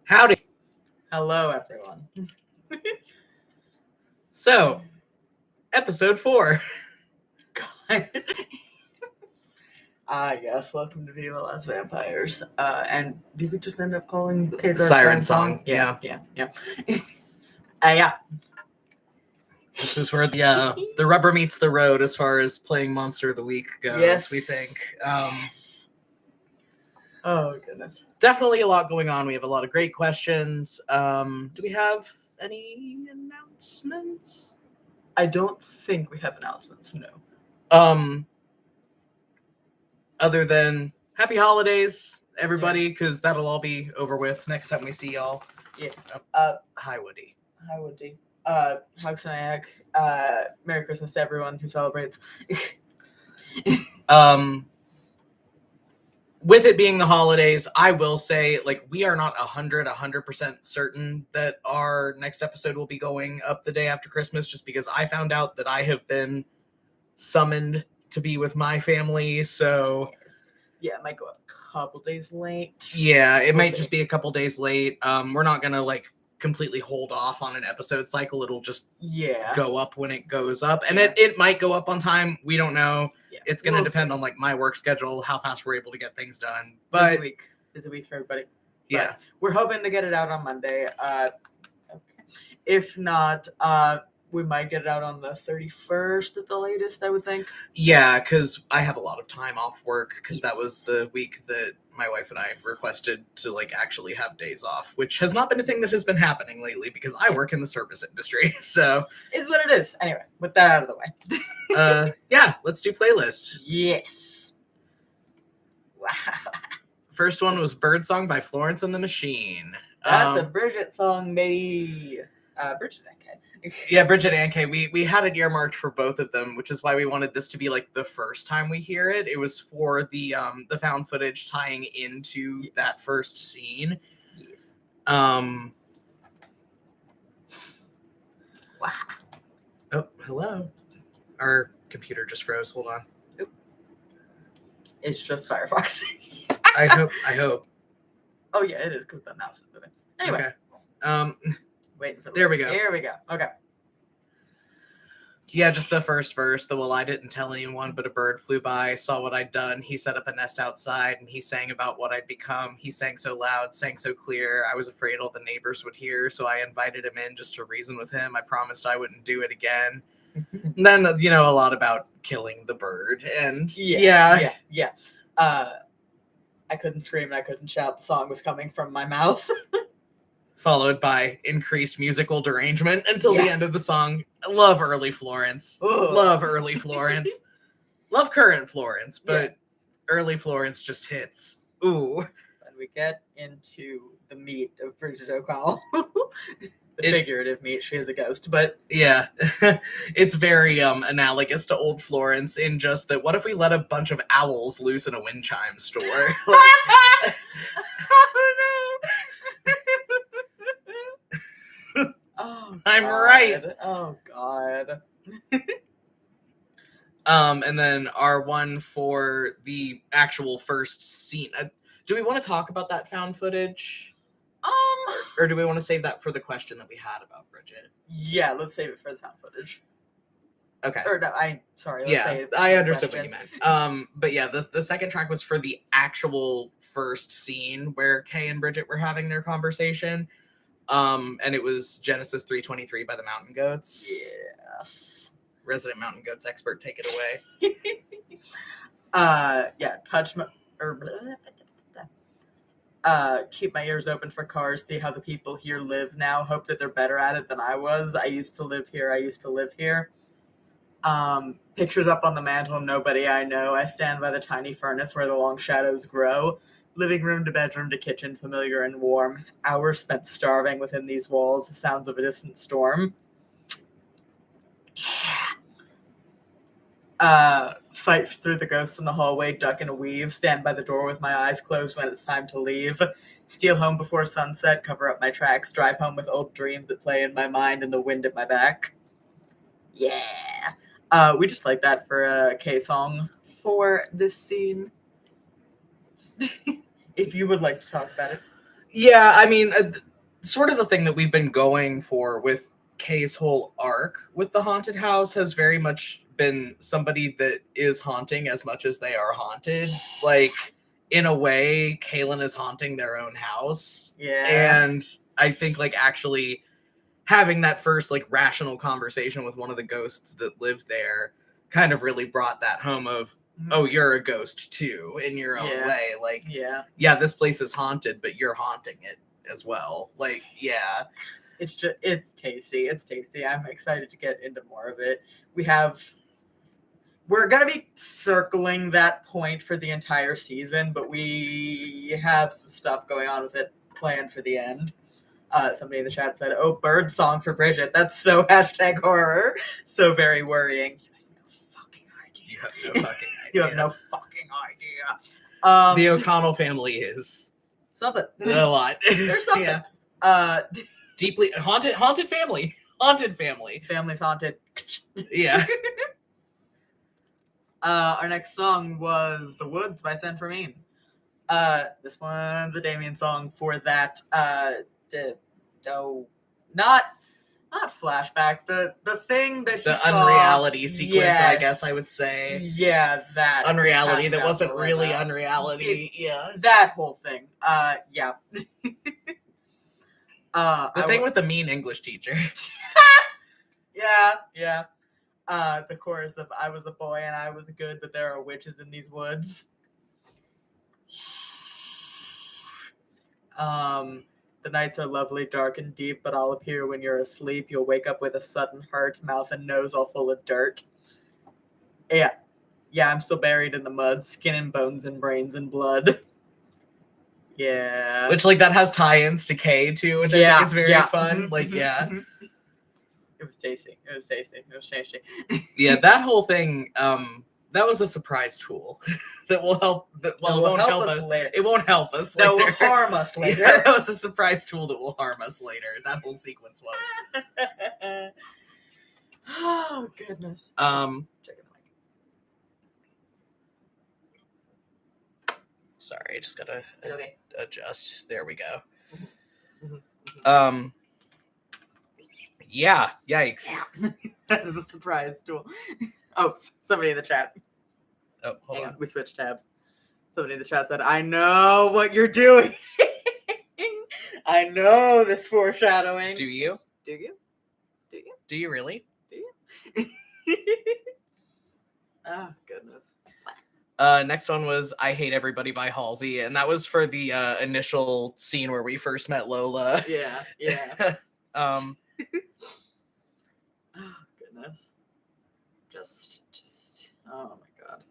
Howdy. Hello, everyone. So, episode 4. God. Yes, welcome to Viva Las Vampires. And did we just end up calling K's our Siren song. Yeah. Yeah. This is where the rubber meets the road as far as playing Monster of the Week goes, Yes. we think. Yes. Oh, goodness. Definitely a lot going on. We have a lot of great questions. Do we have any announcements? I don't think we have announcements, no. Other than happy holidays, everybody, because that'll all be over with next time we see y'all. Yeah. Hi, Woody. Hi, Woody. Hagsanayak. Merry Christmas to everyone who celebrates. With it being the holidays, I will say, we are not 100% certain that our next episode will be going up the day after Christmas, just because I found out that I have been summoned to be with my family, so... Yes. Yeah, it might go up a couple days late. Yeah, it might just be a couple days late. We're not gonna, completely hold off on an episode cycle. It'll just go up when it goes up. And it might go up on time. We don't know. Yeah. It's going to depend on, my work schedule, how fast we're able to get things done. But Busy week for everybody. Yeah. But we're hoping to get it out on Monday. Okay. If not, we might get it out on the 31st at the latest, I would think. Yeah, because I have a lot of time off work, because that was the week that my wife and I requested to, actually have days off, which has not been a thing that has been happening lately, because I work in the service industry, so... Is what it is. Anyway, with that out of the way. Yeah, let's do playlist. Yes. Wow. First one was Birdsong by Florence and the Machine. That's a Bridget song, maybe. Bridget and Kay. Yeah, Bridget and Kay. We had it earmarked for both of them, which is why we wanted this to be the first time we hear it. It was for the found footage tying into that first scene. Yes. Wow. Oh, hello. Our computer just froze. Hold on. Oop. It's just Firefox. I hope. Oh yeah, it is, because the mouse is moving. Anyway. Okay. Waiting for the There we go. Here we go. Okay. Yeah, just the first verse. Well, I didn't tell anyone, but a bird flew by, saw what I'd done. He set up a nest outside, and he sang about what I'd become. He sang so loud, sang so clear. I was afraid all the neighbors would hear, so I invited him in just to reason with him. I promised I wouldn't do it again. And then, a lot about killing the bird. And yeah. I couldn't scream and I couldn't shout. The song was coming from my mouth. Followed by increased musical derangement until the end of the song. Love early Florence. Ooh. Love early Florence. Love current Florence, but early Florence just hits. Ooh. And we get into the meat of Bridget O'Connell. Figurative meat. She is a ghost, but... Yeah. It's very analogous to old Florence in just that, what if we let a bunch of owls loose in a wind chime store? Oh, no! Oh, I'm right. Oh, God. And then our one for the actual first scene. Do we want to talk about that found footage? Or do we want to save that for the question that we had about Bridget? Yeah, let's save it for the found footage. Okay. Or no, I understood what you meant. But yeah, the second track was for the actual first scene where Kay and Bridget were having their conversation. And it was Genesis 3:23 by the Mountain Goats. Yes. Resident Mountain Goats expert, take it away. Keep my ears open for cars, see how the people here live now, hope that they're better at it than I was. I used to live here. Pictures up on the mantle, nobody I know. I stand by the tiny furnace where the long shadows grow. Living room to bedroom to kitchen, familiar and warm. Hours spent starving within these walls, the sounds of a distant storm. Fight through the ghosts in the hallway, duck and weave. Stand by the door with my eyes closed when it's time to leave. Steal home before sunset, cover up my tracks. Drive home with old dreams that play in my mind and the wind at my back. Yeah. We just like that for a K song for this scene. If you would like to talk about it. Yeah, I mean, sort of the thing that we've been going for with Kay's whole arc with the haunted house has very much been somebody that is haunting as much as they are haunted. Like, in a way, Kaylin is haunting their own house. Yeah. And I think, like, actually having that first, like, rational conversation with one of the ghosts that lived there kind of really brought that home of, oh, you're a ghost too in your own way. Like, yeah, this place is haunted, but you're haunting it as well. Like, yeah. It's tasty. It's tasty. I'm excited to get into more of it. We're going to be circling that point for the entire season, but we have some stuff going on with it planned for the end. Somebody in the chat said, "Oh, bird song for Bridget." That's so #horror. So very worrying. You have no fucking idea. You have no fucking idea. The O'Connell family is something. A lot. There's something. Yeah. Deeply haunted family. Haunted family. Family's haunted. Yeah. Our next song was "The Woods" by San Fermin. This one's a Damien song for that. Not flashback. The thing that the saw, unreality sequence. yes. I guess I would say. Yeah, that unreality that wasn't really unreality. Yeah, that whole thing. Yeah. The thing with the mean English teacher. Yeah. The chorus of "I was a boy and I was good, but there are witches in these woods." The nights are lovely, dark and deep, but I'll appear when you're asleep. You'll wake up with a sudden heart, mouth and nose all full of dirt. Yeah, I'm still buried in the mud, skin and bones and brains and blood. Yeah. Which, like, that has tie-ins to K, too, which I think is very fun. Like, yeah. It was tasty. Yeah, that whole thing, that was a surprise tool that will help. It won't help us later. It won't help us later. That will harm us later. Yeah, that was a surprise tool that will harm us later. That whole sequence was. Oh, goodness. Checking the mic. Sorry, I just gotta adjust. There we go. Yeah, yikes. Yeah. That is a surprise tool. Oh, somebody in the chat. Oh, hold on. We switched tabs. Somebody in the chat said, "I know what you're doing." I know this foreshadowing. Do you? Do you? Do you really? Do you? Oh, goodness. Next one was "I Hate Everybody" by Halsey, and that was for the initial scene where we first met Lola. Yeah. Oh, goodness. Just oh my god.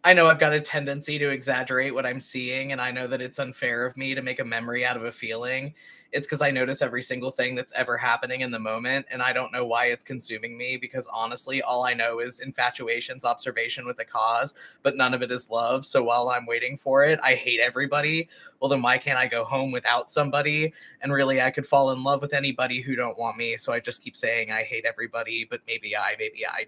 I know I've got a tendency to exaggerate what I'm seeing, and I know that it's unfair of me to make a memory out of a feeling. It's because I notice every single thing that's ever happening in the moment, and I don't know why it's consuming me, because honestly, all I know is infatuation's observation with a cause, but none of it is love. So while I'm waiting for it, I hate everybody. Well, then why can't I go home without somebody? And really, I could fall in love with anybody who don't want me, so I just keep saying I hate everybody, but maybe I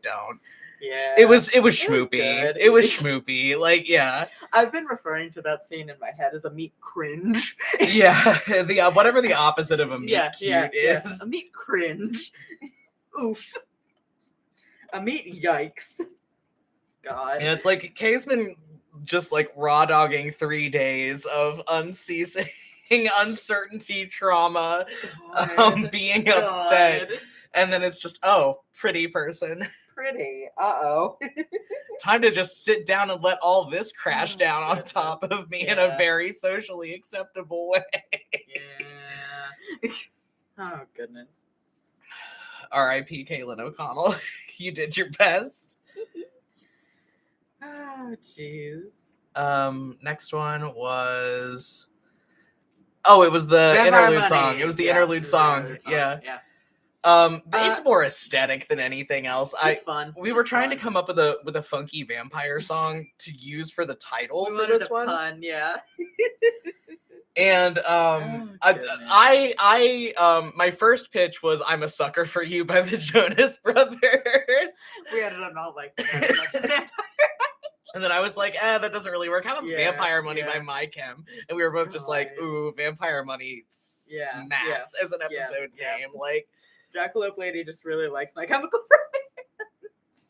don't. Yeah. It was schmoopy. It was schmoopy. Like, yeah. I've been referring to that scene in my head as a meat cringe. Yeah. The whatever the opposite of a meat cute is. Yeah. A meat cringe. Oof. A meat yikes. God. And it's like Kay's been just like raw dogging 3 days of unceasing uncertainty, trauma, being upset. And then it's just, oh, pretty person. Pretty. Uh-oh. Time to just sit down and let all this crash down on top of me in a very socially acceptable way. Yeah. Oh, goodness. R.I.P. Kaylin O'Connell. You did your best. Oh, jeez. Next one was... Oh, it was the interlude song. It was the interlude song. Yeah. It's more aesthetic than anything else. It's fun. We were trying to come up with a funky vampire song to use for the title for this one. Fun, yeah. And my first pitch was "I'm a Sucker for You" by the Jonas Brothers. We ended up not like that. And then I was like, that doesn't really work. How about Vampire Money by My Chem? And we were both just like, ooh, Vampire Money smacks as an episode name. Like, Jackalope Lady just really likes My Chemical Romance.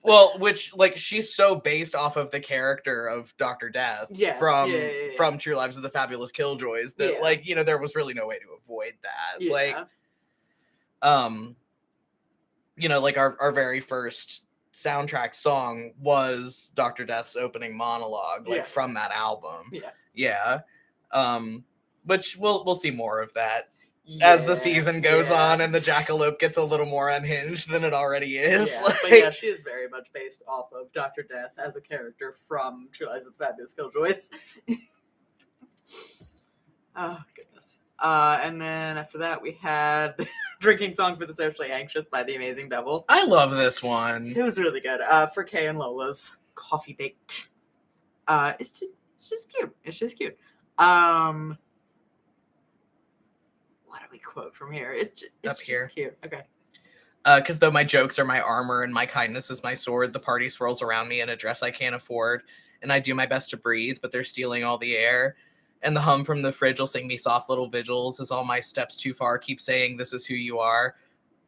Well, which, like, she's so based off of the character of Dr. Death from True Lives of the Fabulous Killjoys that, like, you know, there was really no way to avoid that. Yeah. Like, you know, like, our very first soundtrack song was Dr. Death's opening monologue, like, from that album. Yeah. Which we'll see more of that as the season goes on and the Jackalope gets a little more unhinged than it already is. Yeah, but yeah, she is very much based off of Dr. Death as a character from True Lives of the Fabulous Killjoys. Oh, goodness. And then after that, we had Drinking Song for the Socially Anxious by The Amazing Devil. I love this one. It was really good. For Kay and Lola's Coffee Baked. It's just cute. It's just cute. What do we quote from here? It's up here. Just cute. Okay. Because though my jokes are my armor and my kindness is my sword, the party swirls around me in a dress I can't afford, and I do my best to breathe, but they're stealing all the air. And the hum from the fridge will sing me soft little vigils as all my steps too far keep saying, this is who you are.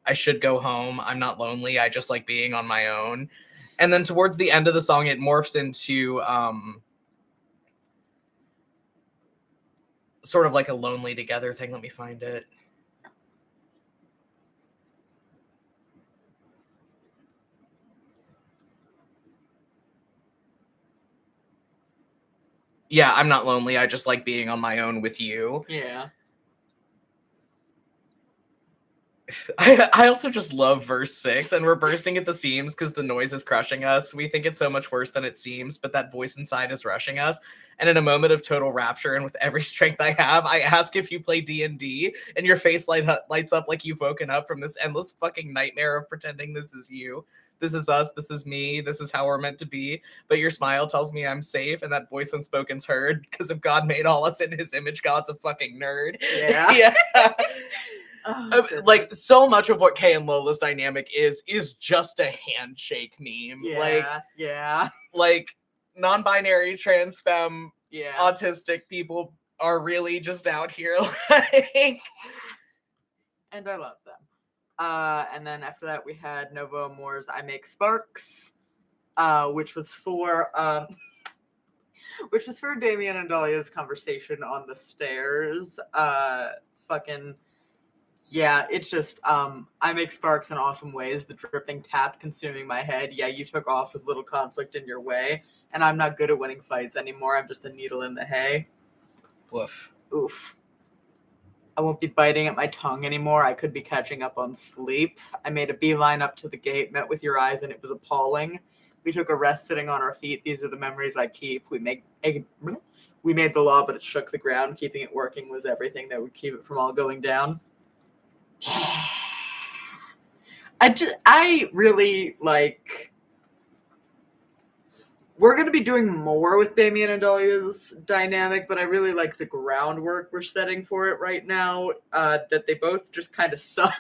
I should go home. I'm not lonely. I just like being on my own. And then towards the end of the song, it morphs into sort of like a lonely together thing. Let me find it. Yeah, I'm not lonely. I just like being on my own with you. Yeah. I also just love verse 6, and we're bursting at the seams because the noise is crushing us. We think it's so much worse than it seems, but that voice inside is rushing us. And in a moment of total rapture, and with every strength I have, I ask if you play D&D, and your face lights up like you've woken up from this endless fucking nightmare of pretending this is you. This is us, this is me, this is how we're meant to be. But your smile tells me I'm safe, and that voice unspoken's heard, because if God made all us in his image, God's a fucking nerd. Yeah. Yeah. Oh, like, so much of what Kay and Lola's dynamic is just a handshake meme. Yeah. Like, non-binary, trans femme, Yeah. autistic people are really just out here, like... And I love them. And then after that, we had Novo Amore's I Make Sparks, which was for Damien and Dahlia's conversation on the stairs. It's just, I make sparks in awesome ways. The dripping tap consuming my head. Yeah, you took off with little conflict in your way. And I'm not good at winning fights anymore. I'm just a needle in the hay. Woof. Oof. I won't be biting at my tongue anymore. I could be catching up on sleep. I made a beeline up to the gate, met with your eyes, and it was appalling. We took a rest sitting on our feet. These are the memories I keep. We made the law, but it shook the ground. Keeping it working was everything that would keep it from all going down. I really like. We're going to be doing more with Damien and Dahlia's dynamic, but I really like the groundwork we're setting for it right now. That they both just kind of suck.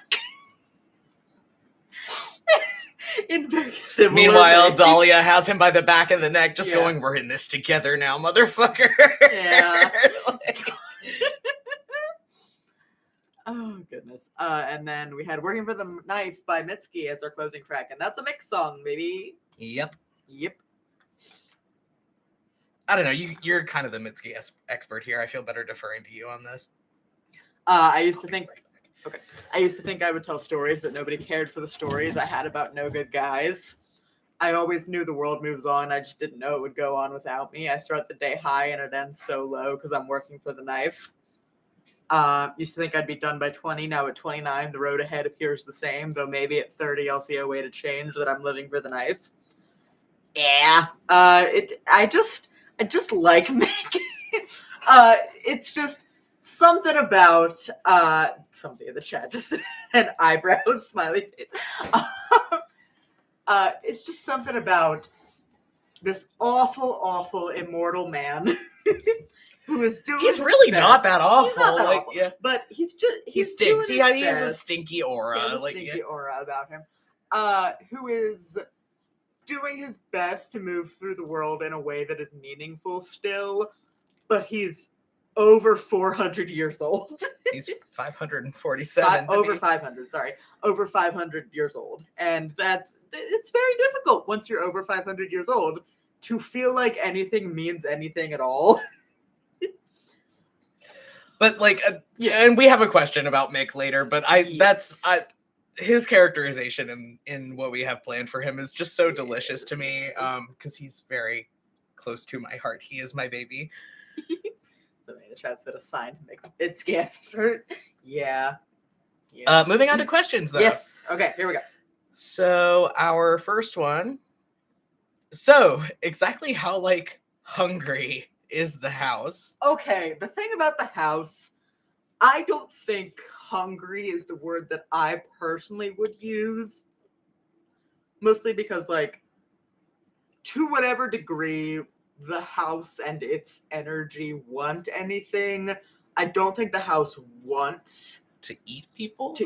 In very similar Meanwhile, ways. Dahlia has him by the back of the neck, just going, we're in this together now, motherfucker. Yeah. Oh, goodness. And then we had Working for the Knife by Mitski as our closing track, and that's a mix song, baby. Yep. Yep. I don't know. You're kind of the Mitski expert here. I feel better deferring to you on this. I used to think I would tell stories, but nobody cared for the stories I had about no good guys. I always knew the world moves on. I just didn't know it would go on without me. I start the day high and it ends so low because I'm working for the knife. Used to think I'd be done by 20. Now at 29, the road ahead appears the same, though maybe at 30 I'll see a way to change that I'm living for the knife. Yeah. I just like making it's just something about somebody in the chat just said eyebrows, smiley face. It's just something about this awful immortal man who is doing. He's really best. not that awful. He's not that like, awful. Yeah, but he stinks. He has a best. stinky aura. He has a like, stinky aura about him. Who is doing his best to move through the world in a way that is meaningful still, but he's over 400 years old. He's 547 Over 500, sorry. Over 500 years old. And it's very difficult once you're over 500 years old to feel like anything means anything at all. But like, and we have a question about Mick later, but his characterization in what we have planned for him is just so delicious to me, because he's very close to my heart. He is my baby. Somebody in the chat said a sign to make it scans. Yeah. Moving on to questions, though. Yes. Okay, here we go. So our first one. So exactly how like hungry is the house? Okay, the thing about the house, I don't think hungry is the word that I personally would use. Mostly because, like, to whatever degree the house and its energy want anything, I don't think the house wants to eat people.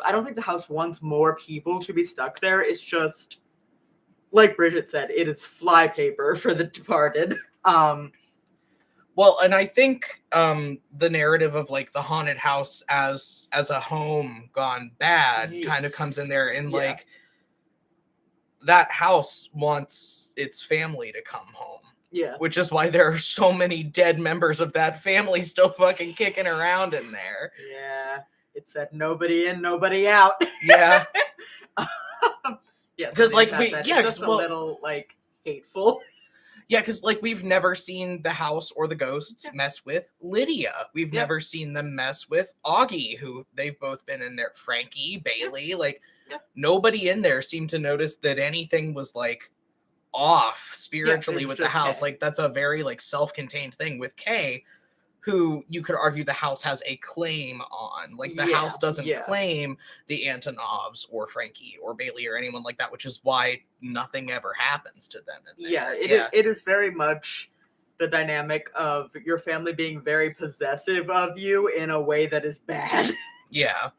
I don't think the house wants more people to be stuck there. It's just, like Bridget said, it is flypaper for the departed. Well, and I think the narrative of like the haunted house as a home gone bad kind of comes in there, and like that house wants its family to come home. Yeah. Which is why there are so many dead members of that family still fucking kicking around in there. Yeah. It said nobody in, nobody out. Yeah. Yeah. Because like it's just a little like hateful. Yeah, because like we've never seen the house or the ghosts mess with Lydia. We've never seen them mess with Augie, who they've both been in there. Frankie, Bailey, like nobody in there seemed to notice that anything was like off spiritually with the house. Kay. Like that's a very like self-contained thing with Kay, who you could argue the house has a claim on. Like the house doesn't claim the Antonovs or Frankie or Bailey or anyone like that, which is why nothing ever happens to them. It is very much the dynamic of your family being very possessive of you in a way that is bad. Yeah.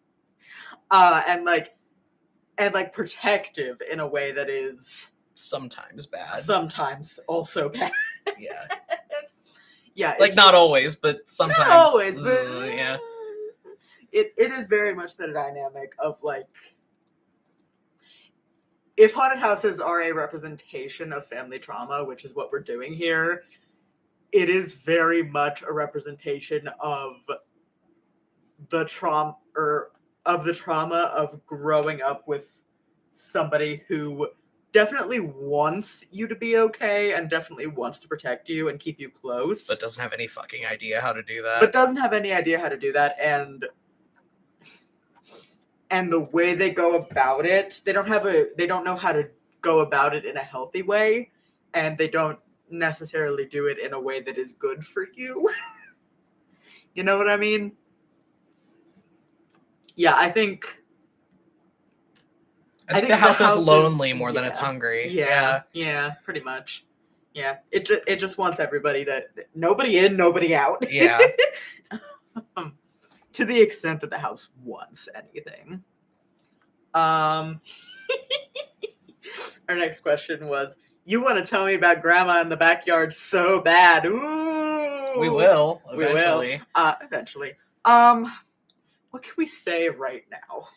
And protective in a way that is sometimes bad. Sometimes also bad. Yeah. Yeah, like not always, but sometimes. Not always, but yeah. It is very much the dynamic of like, if haunted houses are a representation of family trauma, which is what we're doing here, it is very much a representation of the trauma of growing up with somebody who definitely wants you to be okay and definitely wants to protect you and keep you close. But doesn't have any fucking idea how to do that. And the way they go about it, they don't know how to go about it in a healthy way, and they don't necessarily do it in a way that is good for you. You know what I mean? Yeah, I think the house is lonely more than it's hungry. Yeah, pretty much. Yeah, it just wants everybody to nobody in, nobody out. Yeah. To the extent that the house wants anything. Our next question was, you want to tell me about Grandma in the backyard so bad? Ooh. We will eventually. Eventually. What can we say right now?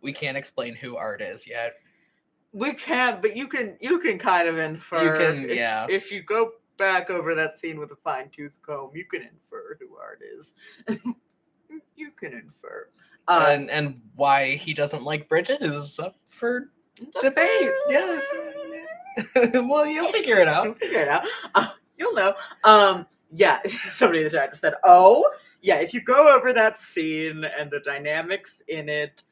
We can't explain who Art is yet. We can't, but you can kind of infer. If you go back over that scene with a fine-tooth comb, you can infer who Art is. You can infer. And why he doesn't like Bridget is up for debate. Yeah. Well, you'll figure it out. You'll know. Yeah, somebody in the chat just said, oh, yeah, if you go over that scene and the dynamics in it,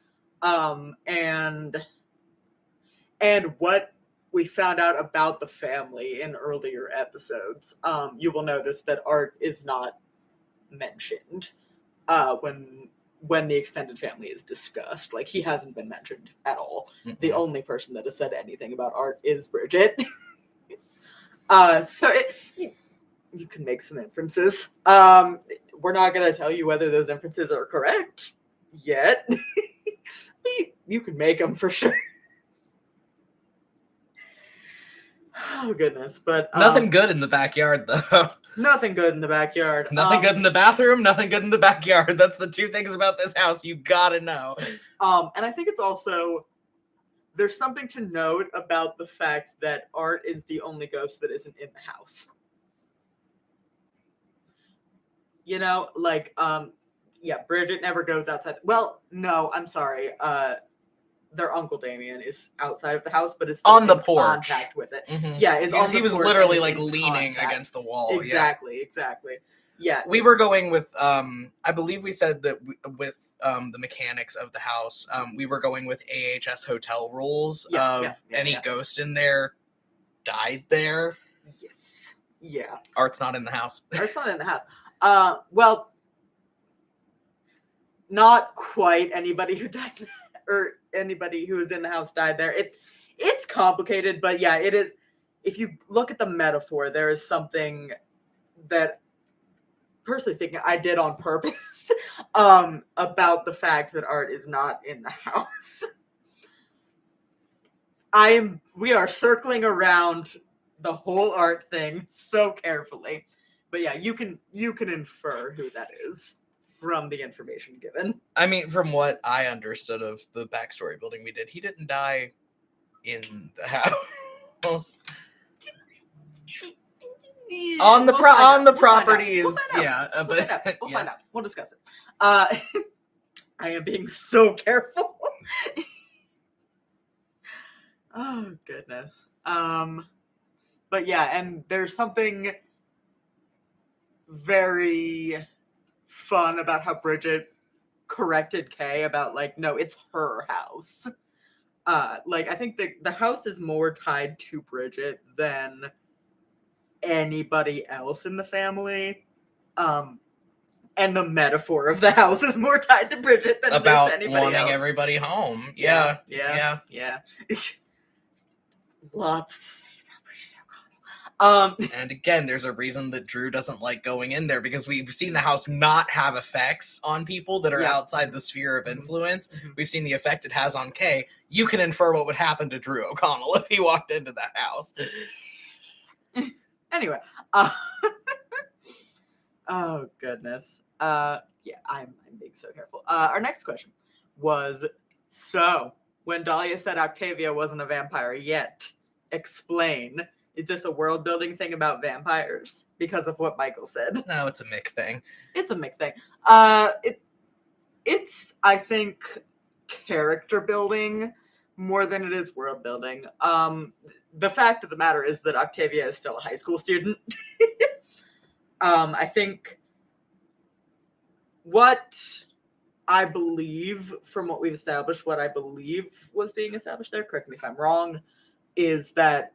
and what we found out about the family in earlier episodes, you will notice that Art is not mentioned when the extended family is discussed. Like, he hasn't been mentioned at all. Mm-hmm. The only person that has said anything about Art is Bridget. So you can make some inferences. We're not going to tell you whether those inferences are correct yet. You can make them for sure. Oh goodness, but Nothing good in the backyard, though. Nothing good in the backyard. Nothing good in the bathroom, nothing good in the backyard. That's the two things about this house you gotta know. And I think it's also, there's something to note about the fact that Art is the only ghost that isn't in the house. You know, like, yeah, Bridget never goes outside. Well, no, I'm sorry. Their Uncle Damien is outside of the house, but is still On the in porch. contact with it. Mhm. Yeah, is Because on the he was porch literally and is like in leaning contact. against the wall. Exactly. Yeah. We were going with I believe we said that with the mechanics of the house, we were going with AHS hotel rules any ghost in there died there. Yes. Yeah. Art's not in the house. Art's not in the house. Well, not quite anybody who died or anybody who was in the house died there. It's complicated, but yeah, it is. If you look at the metaphor, there is something that, personally speaking, I did on purpose about the fact that Art is not in the house. We are circling around the whole Art thing so carefully. But yeah, you can infer who that is from the information given. I mean, from what I understood of the backstory building we did, he didn't die in the house. On the properties. We'll find out. We'll yeah. find out. We'll discuss it. I am being so careful. Oh goodness. But yeah, and there's something very fun about how Bridget corrected Kay about, like, no, it's her house. Like, I think the house is more tied to Bridget than anybody else in the family. And the metaphor of the house is more tied to Bridget than about it is to anybody wanting else. everybody home. Yeah. Lots to say about Bridget O'Connell. And again, there's a reason that Drew doesn't like going in there, because we've seen the house not have effects on people that are outside the sphere of influence. Mm-hmm. We've seen the effect it has on Kay. You can infer what would happen to Drew O'Connell if he walked into that house. Anyway, oh goodness. Yeah, I'm being so careful. Our next question was, so when Dahlia said Octavia wasn't a vampire yet, explain. Is this a world building thing about vampires? Because of what Michael said. No, it's a Mick thing. It's a Mick thing. It's, I think, character building more than it is world building. The fact of the matter is that Octavia is still a high school student. I think what I believe, from what we've established, what I believe was being established there, correct me if I'm wrong, is that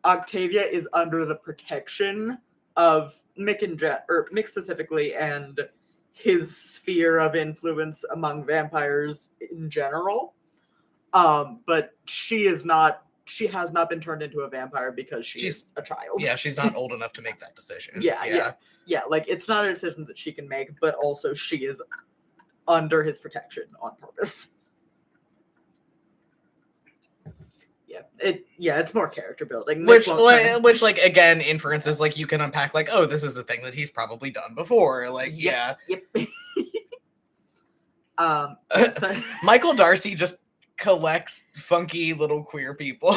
Octavia is under the protection of Mick specifically, and his sphere of influence among vampires in general. But she has not been turned into a vampire because she's a child. Yeah, she's not old enough to make that decision. Yeah, like, it's not a decision that she can make, but also she is under his protection on purpose. It's more character building. Which, like, again, inferences, like, you can unpack, like, oh, this is a thing that he's probably done before. Like, Yep. Michael Darcy just collects funky little queer people.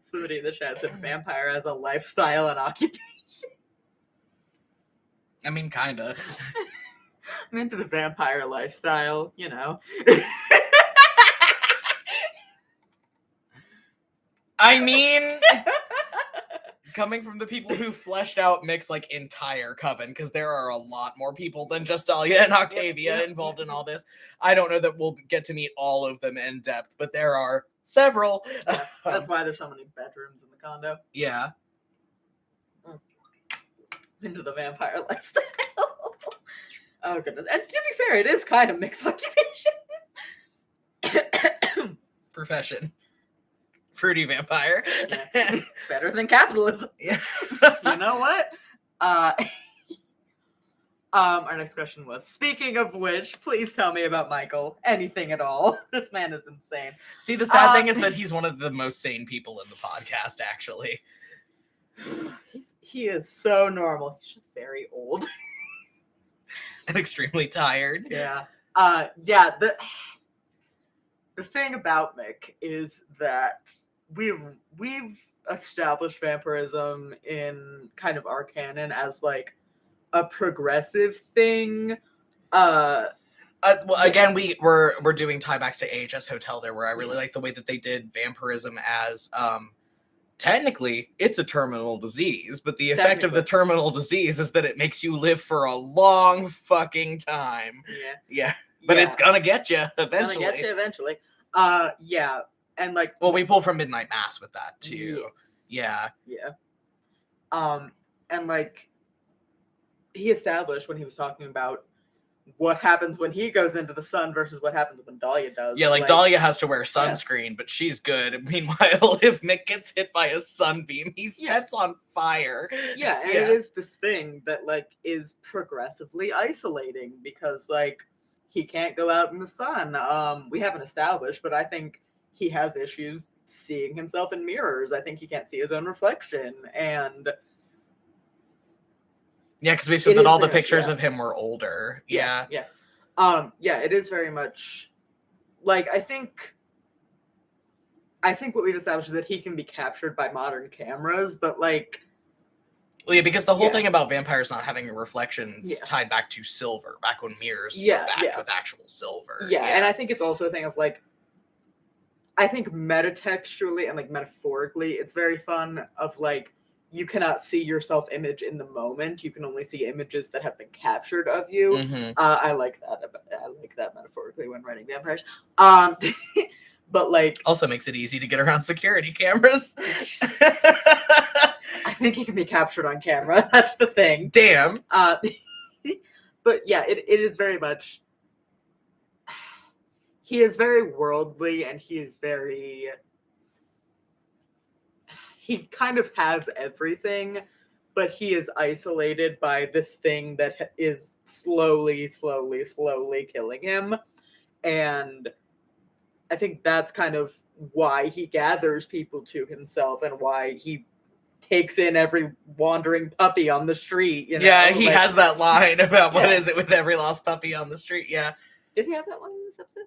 Somebody in the chat said vampire as a lifestyle and occupation. I mean, kinda. I'm into the vampire lifestyle, you know. I mean, coming from the people who fleshed out Mick's, like, entire coven, because there are a lot more people than just Dahlia and Octavia involved in all this. I don't know that we'll get to meet all of them in depth, but there are several. Yeah, that's why there's so many bedrooms in the condo. Yeah. Into the vampire lifestyle. Oh goodness. And to be fair, it is kind of mixed occupation. Profession. Fruity vampire. Yeah. Better than capitalism. Yeah. You know what? Our next question was, speaking of which, please tell me about Michael. Anything at all. This man is insane. See, the sad thing is that he's one of the most sane people in the podcast, actually. He is so normal. He's just very old. And extremely tired. Yeah. The thing about Mick is that we've established vampirism in kind of our canon as like a progressive thing. Well, again, we're doing tiebacks to AHS Hotel there, where I really like the way that they did vampirism as technically it's a terminal disease, but the effect of the terminal disease is that it makes you live for a long fucking time. Yeah. But it's gonna get you eventually. It's gonna get you eventually. Yeah. And like, well, we pull from Midnight Mass with that too. Yes. Yeah. And like, he established when he was talking about what happens when he goes into the sun versus what happens when Dahlia does. Yeah, like Dahlia has to wear sunscreen, but she's good. Meanwhile, if Mick gets hit by a sunbeam, he sets on fire. Yeah, and it is this thing that like is progressively isolating because like he can't go out in the sun. We haven't established, but I think he has issues seeing himself in mirrors. I think he can't see his own reflection, and yeah, because we've said that all the pictures of him were older. Yeah. It is very much like I think what we've established is that he can be captured by modern cameras, but like, well, yeah, because the whole thing about vampires not having reflections tied back to silver, back when mirrors were backed with actual silver. Yeah, and I think it's also a thing of like, I think metatextually and like metaphorically, it's very fun of like, you cannot see your self-image in the moment. You can only see images that have been captured of you. Mm-hmm. I like that. I like that metaphorically when writing vampires. But like, also makes it easy to get around security cameras. I think he can be captured on camera. That's the thing. Damn. But yeah, it is very much. He is very worldly, and he is very. He kind of has everything, but he is isolated by this thing that is slowly killing him. And I think that's kind of why he gathers people to himself and why he takes in every wandering puppy on the street. You know? Yeah, he has that line about what is it with every lost puppy on the street. Yeah. Did he have that line in this episode?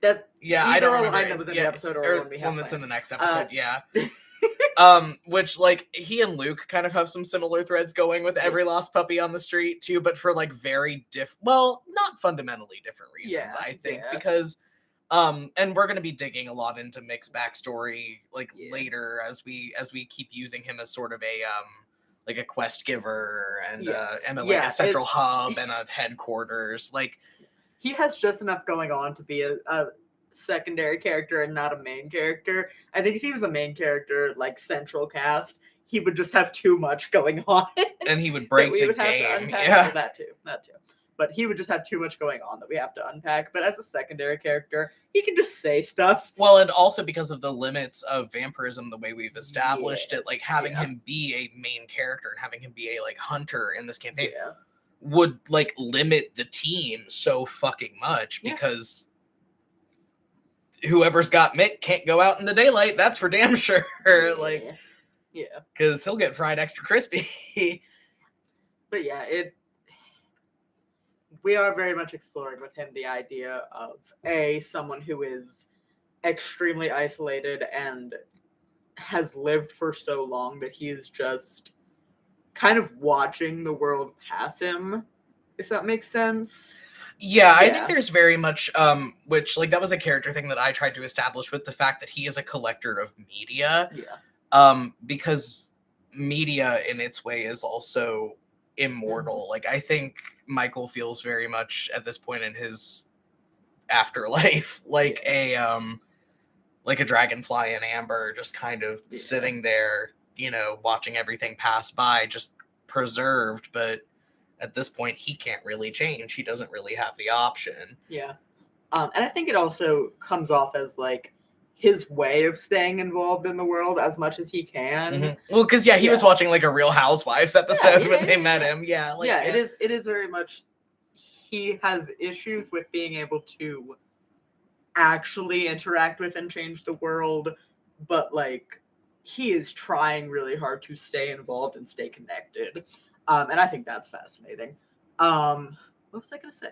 That's I don't remember. Line that was in the episode or one we have. One that's in the next episode, which like he and Luke kind of have some similar threads going with every lost puppy on the street too, but for like very not fundamentally different reasons, I think, because and we're gonna be digging a lot into Mick's backstory later as we keep using him as sort of a like a quest giver and a central hub and a headquarters. Like, he has just enough going on to be a secondary character and not a main character. I think if he was a main character, like central cast, he would just have too much going on. And he would break the game. Have to unpack. That too. But he would just have too much going on that we have to unpack. But as a secondary character, he can just say stuff. Well, and also because of the limits of vampirism, the way we've established it, like having him be a main character and having him be a like hunter in this campaign would like limit the team so fucking much because whoever's got Mick can't go out in the daylight. That's for damn sure. Because he'll get fried extra crispy. But we are very much exploring with him the idea of someone who is extremely isolated and has lived for so long that he is just kind of watching the world pass him, if that makes sense. Yeah, I think there's very much, which, like, that was a character thing that I tried to establish with the fact that he is a collector of media. Because media in its way is also immortal. Like, I think Michael feels very much at this point in his afterlife like a dragonfly in amber, just kind of sitting there, watching everything pass by, just preserved, but at this point he can't really change. He doesn't really have the option. And I think it also comes off as like his way of staying involved in the world as much as he can. Mm-hmm. Well, because he was watching like a Real Housewives episode when they met him. Yeah, it is very much. He has issues with being able to actually interact with and change the world, but like he is trying really hard to stay involved and stay connected, and I think that's fascinating. What was I gonna say?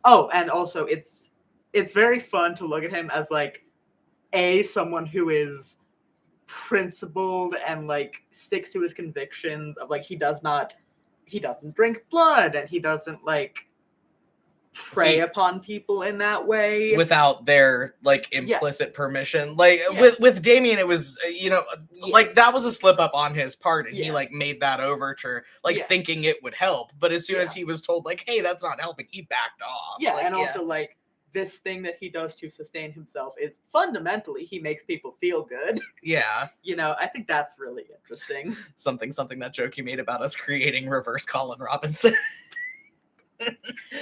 Oh, and also it's very fun to look at him as like someone who is principled and like sticks to his convictions of like he doesn't drink blood and he doesn't like prey upon people in that way without their like implicit permission. Like with Damien, it was like that was a slip up on his part, and he like made that overture like thinking it would help, but as soon as he was told like, hey, that's not helping, he backed off. Also like this thing that he does to sustain himself is fundamentally he makes people feel good. Yeah. I think that's really interesting. Something that joke you made about us creating reverse Colin Robinson.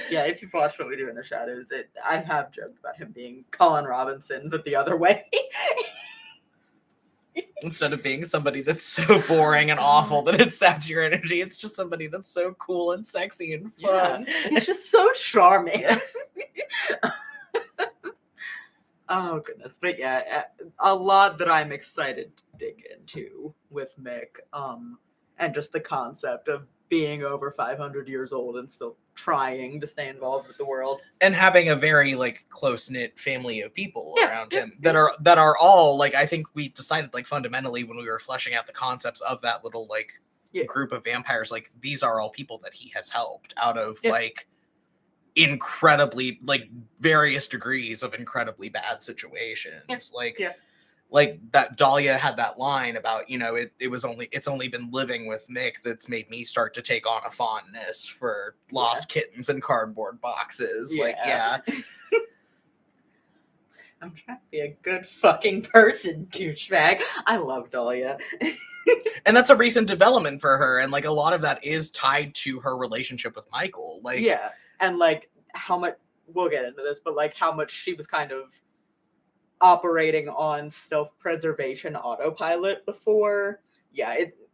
Yeah, if you've watched What We Do in the Shadows, I have joked about him being Colin Robinson, but the other way. Instead of being somebody that's so boring and awful that it saps your energy, it's just somebody that's so cool and sexy and fun. Yeah, he's just so charming. Yeah. Oh, goodness. But yeah, a lot that I'm excited to dig into with Mick, and just the concept of being over 500 years old and still trying to stay involved with the world, and having a very like close-knit family of people around him that are all like, I think we decided like fundamentally when we were fleshing out the concepts of that little like group of vampires, like these are all people that he has helped out of like incredibly like various degrees of incredibly bad situations. Like that Dahlia had that line about, it's only been living with Mick that's made me start to take on a fondness for lost kittens and cardboard boxes. I'm trying to be a good fucking person, douchebag. I love Dahlia. And that's a recent development for her, and like a lot of that is tied to her relationship with Michael. And like how much, we'll get into this, but like how much she was kind of operating on self-preservation autopilot before.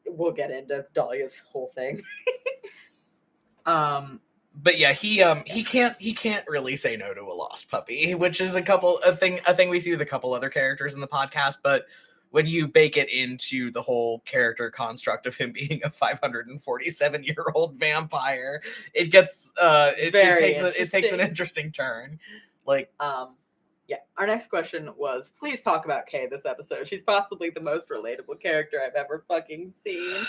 We'll get into Dahlia's whole thing. But yeah, he can't really say no to a lost puppy, which is a thing we see with a couple other characters in the podcast. But when you bake it into the whole character construct of him being a 547-year-old vampire, it gets it takes an interesting turn. Our next question was, please talk about Kay this episode. She's possibly the most relatable character I've ever fucking seen.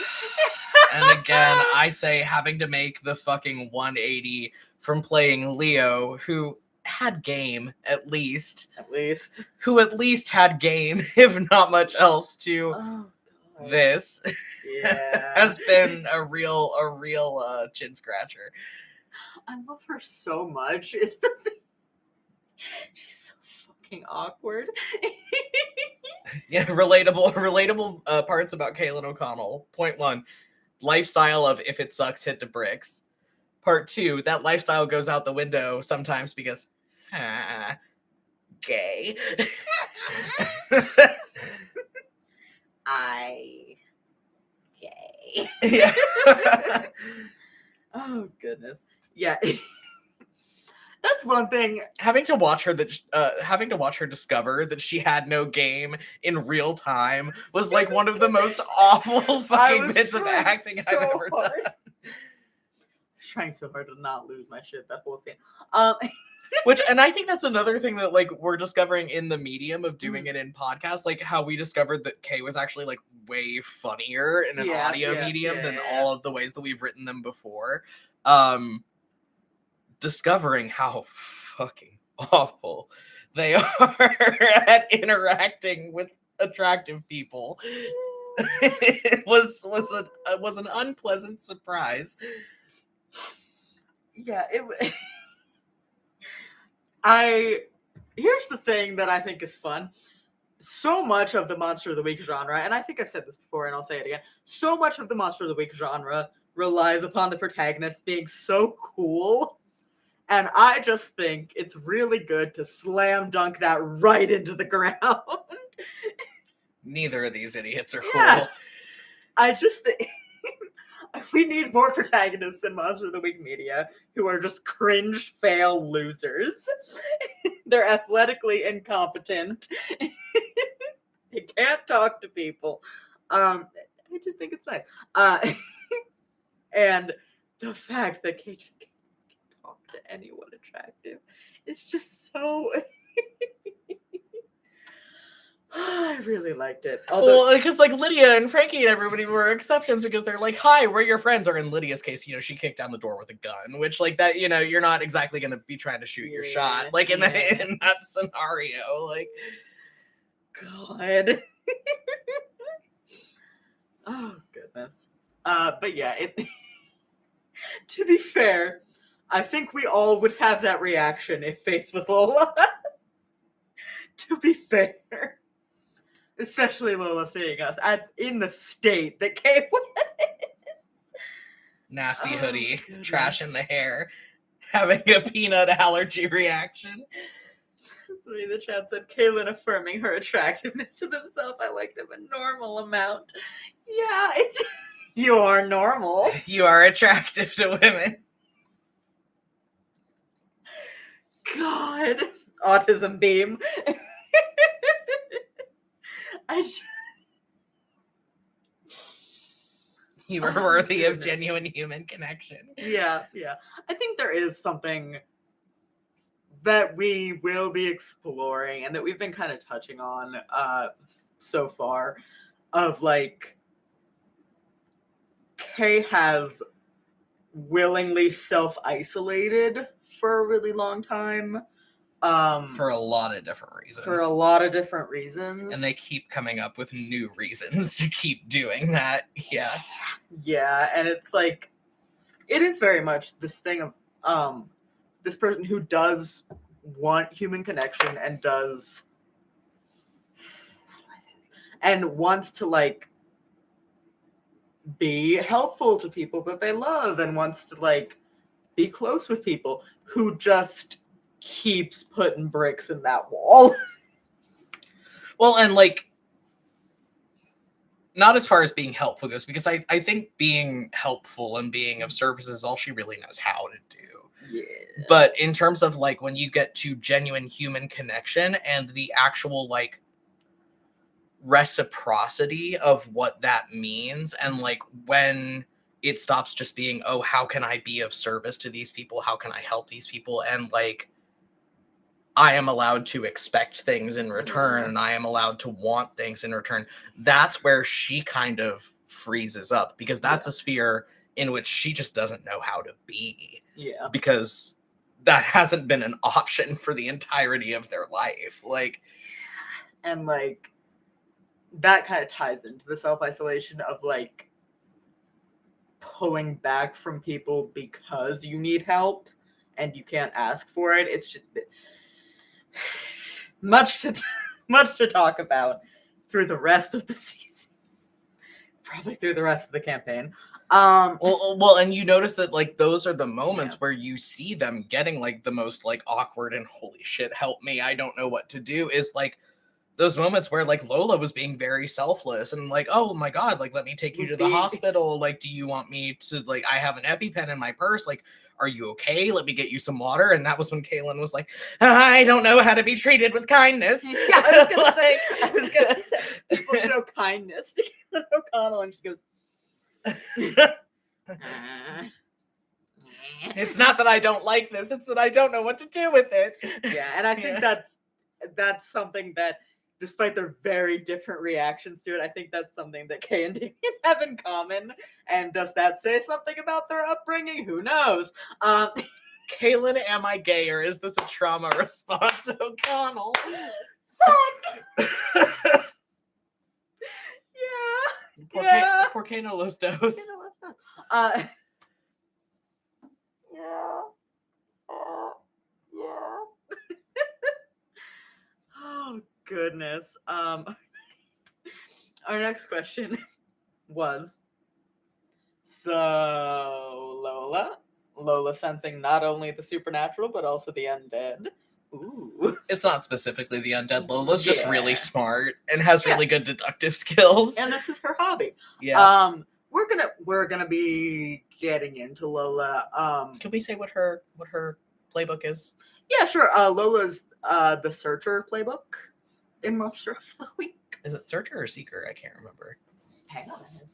And again, I say having to make the fucking 180 from playing Leo, who had game, at least. Who at least had game, if not much else, to this. Yeah. Has been a real chin scratcher. I love her so much. It's the thing. She's so fucking awkward. Yeah, relatable parts about Kaylin O'Connell. Point 1, lifestyle of if it sucks, hit the bricks. Part 2, that lifestyle goes out the window sometimes because, gay. Gay. Yeah. Oh, goodness. Yeah. That's one thing. Having to watch her discover that she had no game in real time was like one of the most awful fucking bits of acting I've ever done. I was trying so hard to not lose my shit that whole scene. And I think that's another thing that like we're discovering in the medium of doing it in podcasts, like how we discovered that Kay was actually like way funnier in an audio medium than all of the ways that we've written them before. Discovering how fucking awful they are at interacting with attractive people was an unpleasant surprise. Yeah, here's the thing that I think is fun. So much of the Monster of the Week genre, and I think I've said this before and I'll say it again, so much of the Monster of the Week genre relies upon the protagonist being so cool And I just think it's really good to slam dunk that right into the ground. Neither of these idiots are Yeah. cool. I just think we need more protagonists in Monster of the Week media who are just cringe fail losers. They're athletically incompetent. They can't talk to people. I just think it's nice. And the fact that Kate just can't talk to anyone attractive is just so. I really liked it. Although, Well, because like Lydia and Frankie and everybody were exceptions because they're like, "Hi, we're your friends." Or in Lydia's case, she kicked down the door with a gun, which like that, you're not exactly going to be trying to shoot your shot, like in that scenario, like. God. Oh goodness. But yeah, to be fair, I think we all would have that reaction if faced with Lola. To be fair. Especially Lola seeing us in the state that Kate was. Nasty hoodie, trash in the hair, having a peanut allergy reaction. Somebody in the chat said, Kaylin affirming her attractiveness to themselves. I like them a normal amount. Yeah, you are normal. You are attractive to women. God. Autism beam. You are worthy of genuine human connection. Yeah. I think there is something that we will be exploring and that we've been kind of touching on so far of like Kay has willingly self-isolated for a really long time. For a lot of different reasons. And they keep coming up with new reasons to keep doing that. Yeah. Yeah, and it's like, it is very much this thing of this person who does want human connection and does, and wants to like be helpful to people that they love and wants to like be close with people, who just keeps putting bricks in that wall. Well, and like, not as far as being helpful goes, because I think being helpful and being of service is all she really knows how to do. Yeah. But in terms of like when you get to genuine human connection and the actual like reciprocity of what that means, and like when it stops just being, oh, how can I be of service to these people? How can I help these people? And like, I am allowed to expect things in return, and I am allowed to want things in return. That's where she kind of freezes up, because that's a sphere in which she just doesn't know how to be. Yeah. Because that hasn't been an option for the entirety of their life. Like, and like, that kind of ties into the self-isolation of like pulling back from people because you need help and you can't ask for it. It's just much to talk about through the rest of the season, probably through the rest of the campaign. Well, and you notice that like those are the moments where you see them getting like the most like awkward and holy shit, help me, I don't know what to do, is like those moments where like Lola was being very selfless and like, oh my god, like let me take you to the hospital, like do you want me to, like, I have an EpiPen in my purse, like are you okay, let me get you some water. And that was when Kaylin was like, I don't know how to be treated with kindness. Yeah, I was gonna say people show kindness to Kaylin O'Connell, and she goes, it's not that I don't like this, it's that I don't know what to do with it. Yeah, and I think that's something that, despite their very different reactions to it, I think that's something that Kay and Damien have in common. And does that say something about their upbringing? Who knows? Kaylin, am I gay, or is this a trauma response, O'Connell? Fuck! Yeah. Por qué no los dos? Yeah. Oh goodness. Our next question was, so Lola, Lola sensing not only the supernatural, but also the undead. Ooh. It's not specifically the undead. Lola's just really Yeah. smart and has really good deductive skills. And this is her hobby. Yeah. We're gonna be getting into Lola. Can we say what her playbook is? Yeah, sure. Lola's the Searcher playbook in Monster of the Week. Is it Searcher or Seeker? I can't remember. Hang on a minute.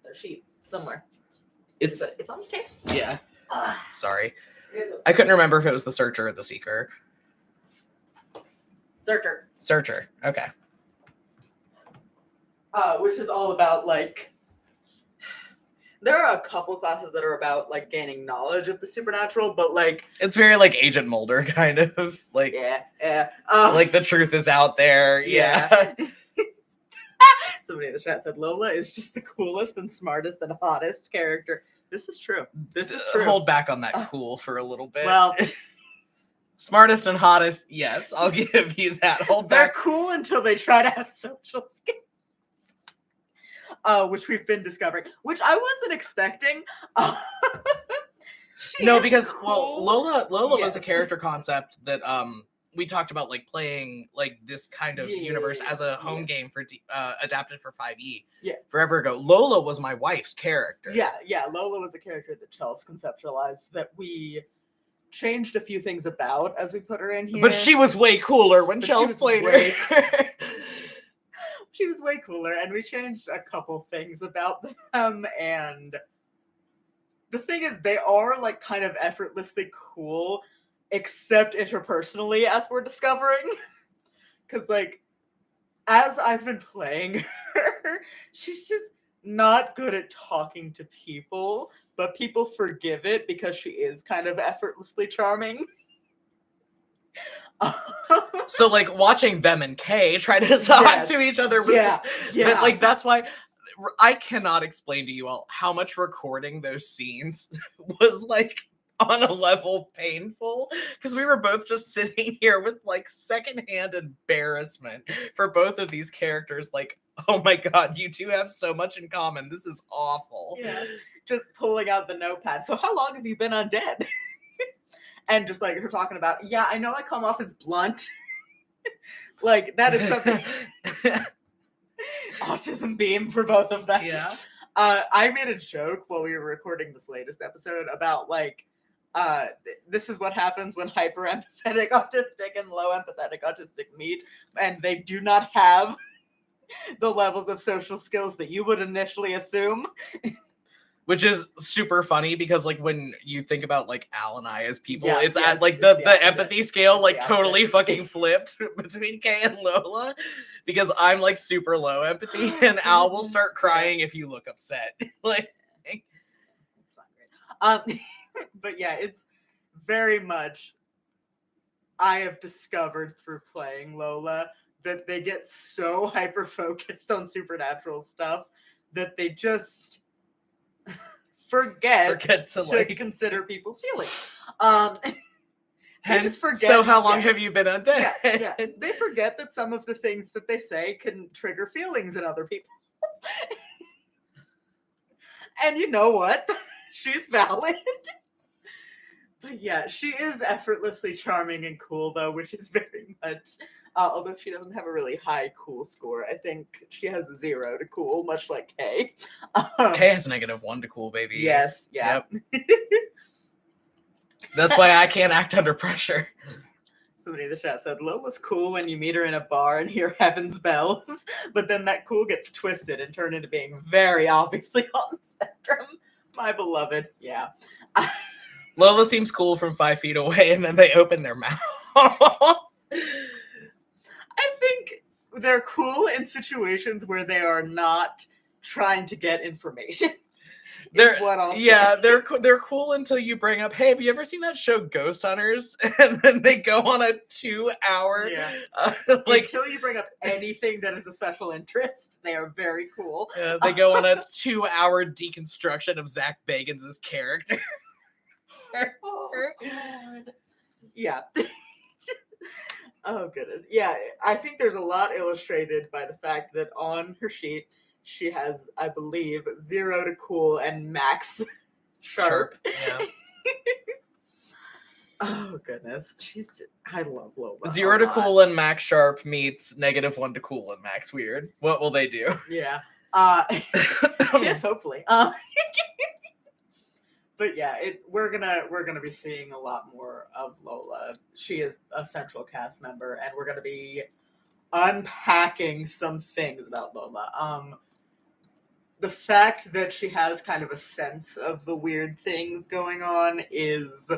There's a sheet somewhere. It's It's on the table. yeah. Sorry. I couldn't remember if it was the Searcher or the Seeker. Searcher. Okay. Which is all about, like, there are a couple classes that are about, like, gaining knowledge of the supernatural, but, like, it's very like Agent Mulder kind of like like the truth is out there. Yeah. Somebody in the chat said Lola is just the coolest and smartest and hottest character. This is true. Hold back on that cool for a little bit. Well, smartest and hottest, yes, I'll give you that. Hold they're back. cool until they try to have social skills. Which we've been discovering, which I wasn't expecting. No, because cool. Lola was a character concept that we talked about, like playing like this kind of universe as a home game for adapted for 5e. Yeah, forever ago. Lola was my wife's character. Yeah. Lola was a character that Chels conceptualized that we changed a few things about as we put her in here. But she was way cooler when Chels played her. She was way cooler, and we changed a couple things about them, and the thing is, they are, like, kind of effortlessly cool, except interpersonally, as we're discovering. Because, like, as I've been playing her, she's just not good at talking to people, but people forgive it because she is kind of effortlessly charming. So, like, watching them and Kay try to talk to each other was just like, that's why I cannot explain to you all how much recording those scenes was, like, on a level painful, because we were both just sitting here with, like, secondhand embarrassment for both of these characters. Like, oh my god, you two have so much in common, this is awful. Yeah, just pulling out the notepad. So how long have you been undead? And just, like, her talking about, yeah, I know I come off as blunt. Like, that is something. Autism beam for both of them. Yeah. I made a joke while we were recording this latest episode about, like, this is what happens when hyper empathetic autistic and low empathetic autistic meet, and they do not have the levels of social skills that you would initially assume. Which is super funny because, like, when you think about, like, Al and I as people, it's at, like, the empathy scale, like, totally fucking flipped between Kay and Lola. Because I'm, like, super low empathy, and Al will start crying if you look upset. Like, it's not great. But yeah, it's very much, I have discovered through playing Lola that they get so hyper-focused on supernatural stuff that they just forget to like consider people's feelings. Hence, so how long have you been undead? Yeah. They forget that some of the things that they say can trigger feelings in other people. And you know what? She's valid. But yeah, she is effortlessly charming and cool, though, which is very much... although she doesn't have a really high cool score. I think she has a 0 to cool, much like Kay. Kay has -1 to cool, baby. Yes, yeah. Yep. That's why I can't act under pressure. Somebody in the chat said, Lola's cool when you meet her in a bar and hear heaven's bells, but then that cool gets twisted and turned into being very obviously on the spectrum. My beloved, yeah. Lola seems cool from 5 feet away, and then they open their mouth. I think they're cool in situations where they are not trying to get information. They're cool until you bring up, hey, have you ever seen that show Ghost Hunters? And then they go on a 2-hour until you bring up anything that is a special interest, they are very cool. They go on a 2-hour deconstruction of Zach Bagans' character. Oh god. Yeah. Oh goodness. Yeah, I think there's a lot illustrated by the fact that on her sheet she has, I believe, 0 to cool and max sharp. Yeah. Oh goodness, I love Lola. 0 to cool and Max Sharp meets -1 to cool and Max Weird. What will they do? Yeah. Yes, hopefully. But yeah, we're gonna be seeing a lot more of Lola. She is a central cast member, and we're gonna be unpacking some things about Lola. The fact that she has kind of a sense of the weird things going on is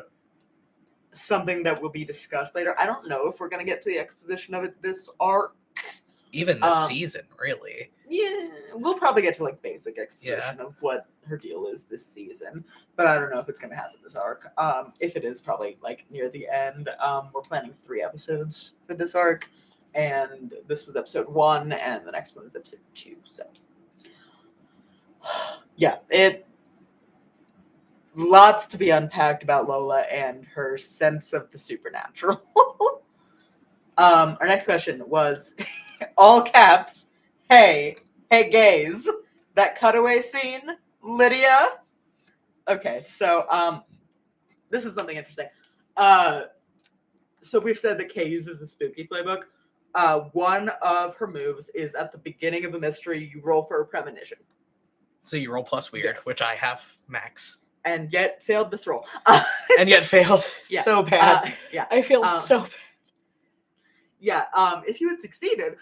something that will be discussed later. I don't know if we're gonna get to the exposition of it this arc. Even this season, really. Yeah, we'll probably get to like basic exposition of what her deal is this season, but I don't know if it's gonna happen this arc. If it is, probably like near the end. We're planning 3 episodes for this arc, and this was episode 1, and the next one is episode 2. So, yeah, lots to be unpacked about Lola and her sense of the supernatural. Our next question was all caps. Hey gays, that cutaway scene, Lydia. Okay, so this is something interesting. So we've said that Kay uses the spooky playbook. One of her moves is at the beginning of a mystery, you roll for a premonition. So you roll plus weird, which I have max. And yet failed this roll. And yet failed so bad. Yeah, I failed so bad. Yeah, if you had succeeded,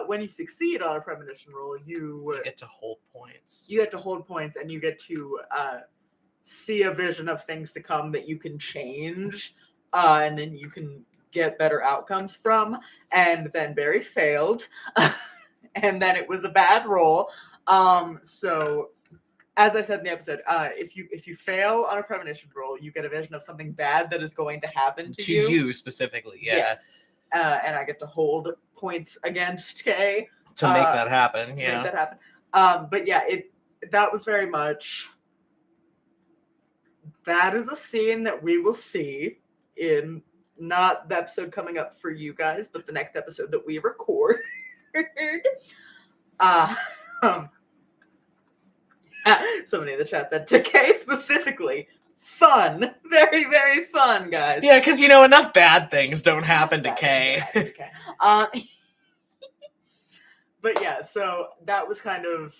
when you succeed on a premonition roll, you get to hold points. You get to hold points, and you get to see a vision of things to come that you can change, and then you can get better outcomes from. And then Barry failed, and then it was a bad roll. So, as I said in the episode, if you fail on a premonition roll, you get a vision of something bad that is going to happen to you. To you specifically, yeah. Yes. And I get to hold points against Kay to make that happen. Make that happen. But yeah, that was very much. That is a scene that we will see in not the episode coming up for you guys, but the next episode that we record. Somebody in the chat said to Kay specifically. Fun, very, very fun, guys. Yeah, because enough bad things don't happen to Kay. But yeah, so that was kind of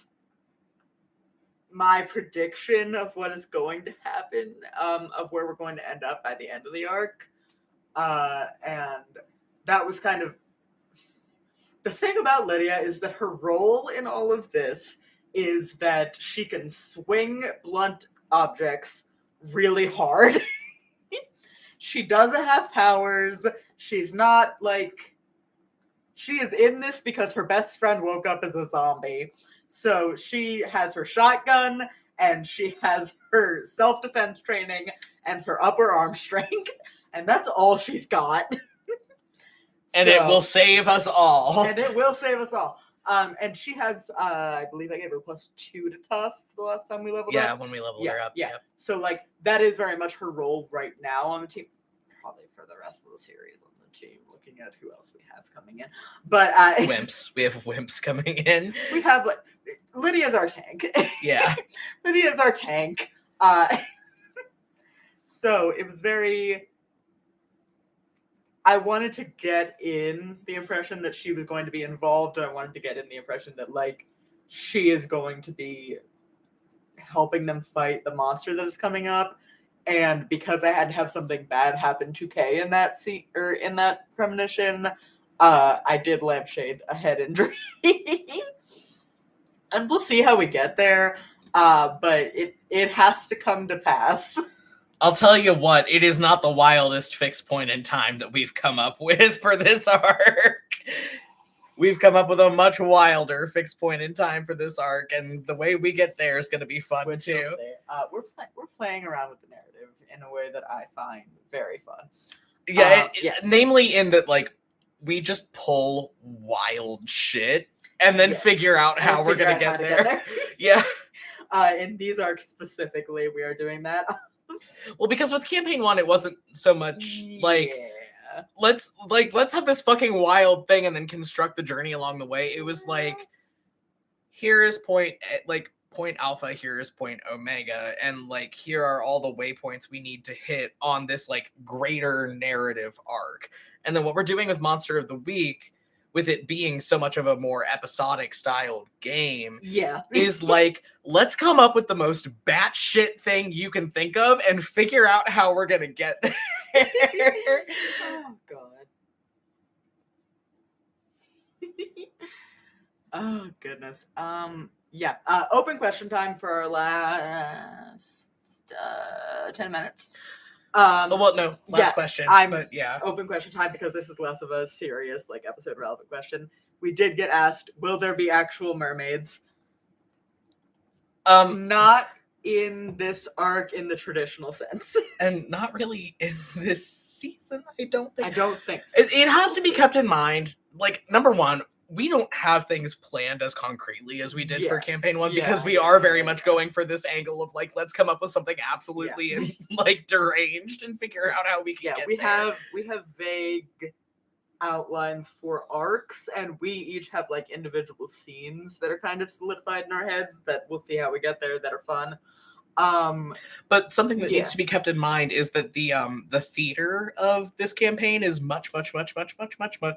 my prediction of what is going to happen, of where we're going to end up by the end of the arc, and that was kind of the thing about Lydia is that her role in all of this is that she can swing blunt objects really hard. She doesn't have powers. She's not she is in this because her best friend woke up as a zombie. So she has her shotgun and she has her self-defense training and her upper arm strength, and that's all she's got. And it will save us all. And it will save us all. And she has, I believe I gave her +2 to tough the last time we leveled up. Yeah, when we leveled her up. Yeah. Yep. So, that is very much her role right now on the team. Probably for the rest of the series on the team, looking at who else we have coming in. But, Wimps. We have Wimps coming in. We have, Lydia's our tank. Yeah. Lydia's our tank. So, it was very... I wanted to get in the impression that she was going to be involved, and I wanted to get in the impression that, she is going to be helping them fight the monster that is coming up. And because I had to have something bad happen to Kay in that scene, or in that premonition, I did lampshade a head injury. And we'll see how we get there, but it has to come to pass. I'll tell you what, it is not the wildest fixed point in time that we've come up with for this arc. We've come up with a much wilder fixed point in time for this arc, and the way we get there is going to be fun too. We're playing around with the narrative in a way that I find very fun. Yeah, namely in that we just pull wild shit and then figure out how we're going to get there. Yeah. In these arcs specifically, we are doing that. Well, because with campaign 1, it wasn't so much let's have this fucking wild thing and then construct the journey along the way. It was here is point, point alpha, here is point omega, and like here are all the waypoints we need to hit on this like greater narrative arc. And then what we're doing with Monster of the Week, with it being so much of a more episodic styled game, is like, let's come up with the most batshit thing you can think of and figure out how we're gonna get there. Oh god. Oh goodness. Yeah. Open question time for our last 10 minutes. Well, no, last question. But yeah, open question time because this is less of a serious, like, episode relevant question. We did get asked, will there be actual mermaids? Not in this arc in the traditional sense. And not really in this season, I don't think. It has to be kept in mind, like, number one, we don't have things planned as concretely as we did for campaign 1 because we are very much going for this angle of like, let's come up with something absolutely like deranged and figure out how we can get there. We have vague outlines for arcs, and we each have like individual scenes that are kind of solidified in our heads that we'll see how we get there that are fun. But something that needs to be kept in mind is that the theater of this campaign is much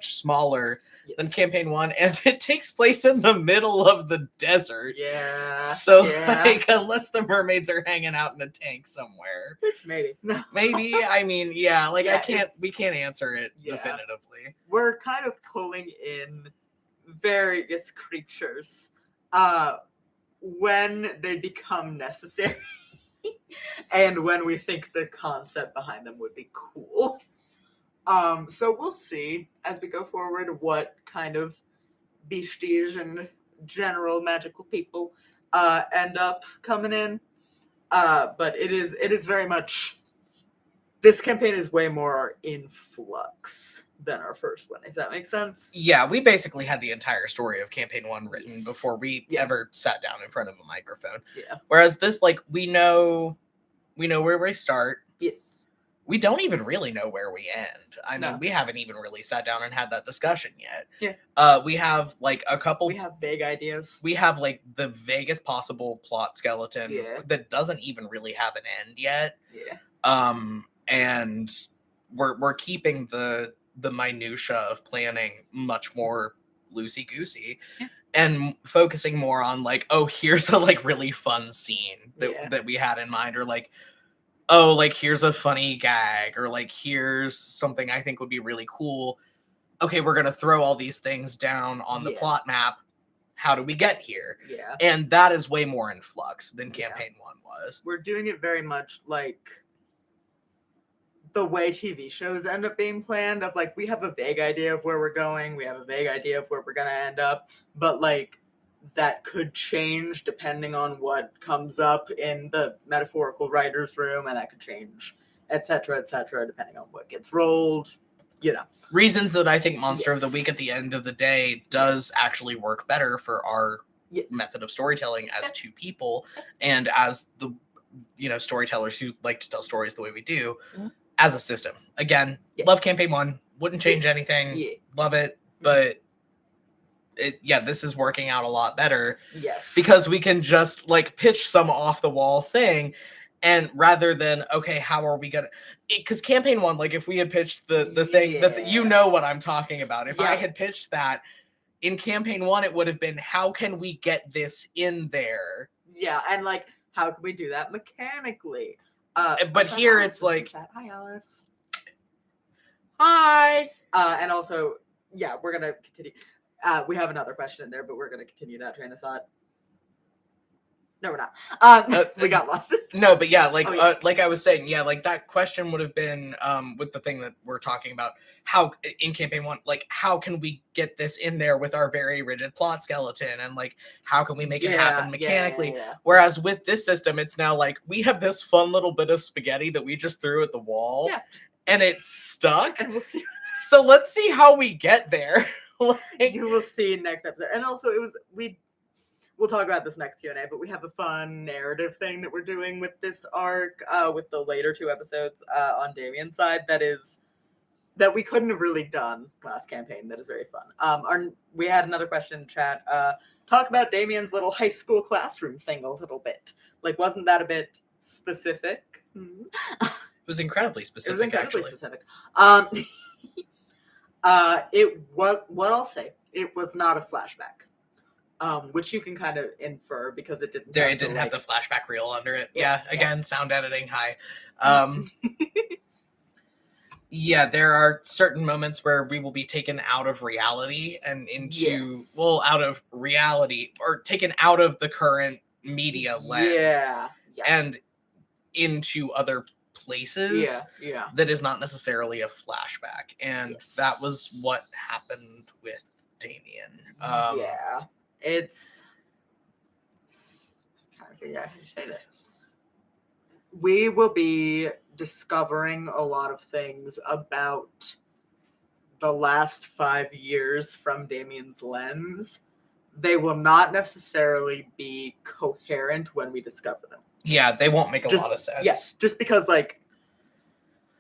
smaller than campaign 1, and it takes place in the middle of the desert. So like, unless the mermaids are hanging out in a tank somewhere, which maybe I mean, we can't answer it definitively. We're kind of pulling in various creatures when they become necessary and when we think the concept behind them would be cool. So we'll see as we go forward what kind of beasties and general magical people end up coming in. But it is very much, this campaign is way more in flux than our first one, if that makes sense. Yeah, we basically had the entire story of campaign 1 written before we ever sat down in front of a microphone. Whereas this, like, we know where we start. We don't even really know where we end. I mean, we haven't even really sat down and had that discussion yet. We have like a couple. We have vague ideas. We have like the vaguest possible plot skeleton that doesn't even really have an end yet. And we're keeping the minutia of planning much more loosey-goosey and focusing more on like, oh, here's a like really fun scene that we had in mind, or like, oh, like here's a funny gag, or like here's something I think would be really cool. Okay, we're gonna throw all these things down on the plot map. How do we get here? And that is way more in flux than campaign 1 was. We're doing it very much like the way TV shows end up being planned, of like, we have a vague idea of where we're going, we have a vague idea of where we're gonna end up, but like that could change depending on what comes up in the metaphorical writer's room, and that could change, etc., depending on what gets rolled, reasons that I think Monster of the Week at the end of the day does actually work better for our method of storytelling as two people, and as the storytellers who like to tell stories the way we do, as a system. Again, love campaign 1, wouldn't change anything, love it, but this is working out a lot better. Because we can just like pitch some off the wall thing, and rather than, okay, how are we gonna, because campaign 1, like if we had pitched the thing that you know what I'm talking about, if I had pitched that in campaign 1, it would have been, how can we get this in there? And like, how can we do that mechanically? But here it's like, hi Alice. Hi. And also, we're gonna continue. We have another question in there, but we're gonna continue that train of thought. No, we're not. We got lost. No, but like I was saying, like that question would have been with the thing that we're talking about, how in campaign 1, like how can we get this in there with our very rigid plot skeleton, and like how can we make it happen mechanically? Whereas with this system, it's now like we have this fun little bit of spaghetti that we just threw at the wall, and it's stuck, and we'll see. So let's see how we get there. You will see next episode. And also, we'll talk about this next Q&A, but we have a fun narrative thing that we're doing with this arc, with the later 2 episodes on Damien's side, that is that we couldn't have really done last campaign. That is very fun. We had another question in chat. Talk about Damien's little high school classroom thing a little bit. Like, wasn't that a bit specific? It was incredibly specific. It was incredibly actually. specific. It was, what I'll say, it was not a flashback. Which you can kind of infer because it didn't. It didn't have the flashback reel under it. Yeah. Again, sound editing high. Yeah, there are certain moments where we will be taken out of reality and into out of reality, or taken out of the current media lens, and into other places. That is not necessarily a flashback, and that was what happened with Damien. It's I'm trying to figure out how to say this. We will be discovering a lot of things about the last 5 years from Damien's lens. They will not necessarily be coherent when we discover them. Yeah, they won't make a lot of sense. Yes, just because like